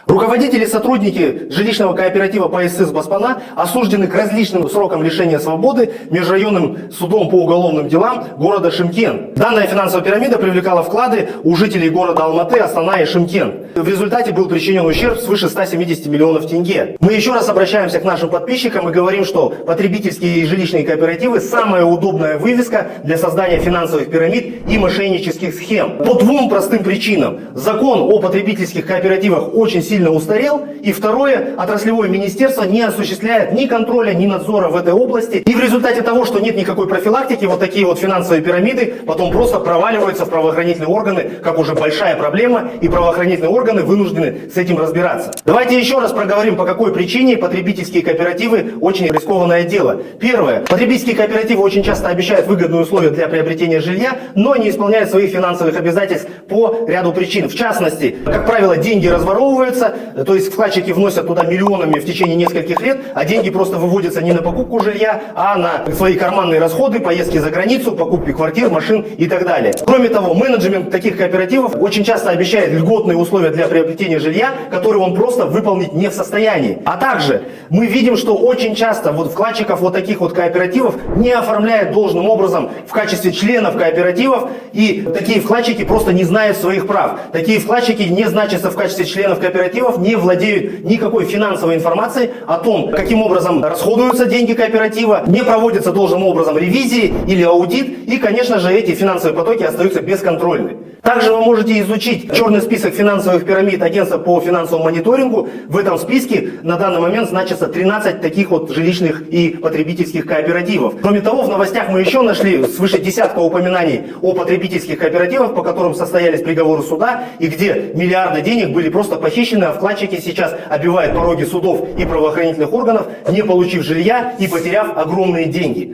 Руководители и сотрудники жилищного кооператива ПСС Баспана осуждены к различным срокам лишения свободы межрайонным судом по уголовным делам города Шымкент. Данная финансовая пирамида привлекала вклады у жителей города Алматы, Астана и Шымкент. В результате был причинен ущерб свыше 170 миллионов тенге. Мы еще раз обращаемся к нашим подписчикам и говорим, что потребительские и жилищные кооперативы – самая удобная вывеска для создания финансовых пирамид и мошеннических схем. По двум простым причинам. Закон о потребительских кооперативах очень сильно устарел, и второе, отраслевое министерство не осуществляет ни контроля, ни надзора в этой области, и в результате того, что нет никакой профилактики, вот такие вот финансовые пирамиды потом просто проваливаются в правоохранительные органы, как уже большая проблема, и правоохранительные органы вынуждены с этим разбираться. Давайте еще раз проговорим, по какой причине потребительские кооперативы очень рискованное дело. Первое. Потребительские кооперативы очень часто обещают выгодные условия для приобретения жилья, но не исполняют своих финансовых обязательств по ряду причин. В частности, как правило, деньги разворовываются, то есть вкладчики вносят туда миллионами в течение нескольких лет, а деньги просто выводятся не на покупку жилья, а на свои карманные расходы, поездки за границу, покупки квартир, машин и так далее. Кроме того, менеджмент таких кооперативов очень часто обещает льготные условия для приобретения жилья, которые он просто выполнить не в состоянии. А также мы видим, что очень часто вот вкладчиков вот таких вот кооперативов не оформляют должным образом в качестве членов кооперативов, и такие вкладчики просто не знают своих прав. Такие вкладчики не значатся в качестве членов кооперативов, не владеют никакой финансовой информацией о том, каким образом расходуются деньги кооператива, не проводятся должным образом ревизии или аудит, и, конечно же, эти финансовые потоки остаются бесконтрольны. Также вы можете изучить черный список финансовых пирамид Агентства по финансовому мониторингу. В этом списке на данный момент значится 13 таких вот жилищных и потребительских кооперативов. Кроме того, в новостях мы еще нашли свыше десятка упоминаний о потребительских кооперативах, по которым состоялись приговоры суда, и где миллиарды денег были просто похищены, а вкладчики сейчас оббивают пороги судов и правоохранительных органов, не получив жилья и потеряв огромные деньги.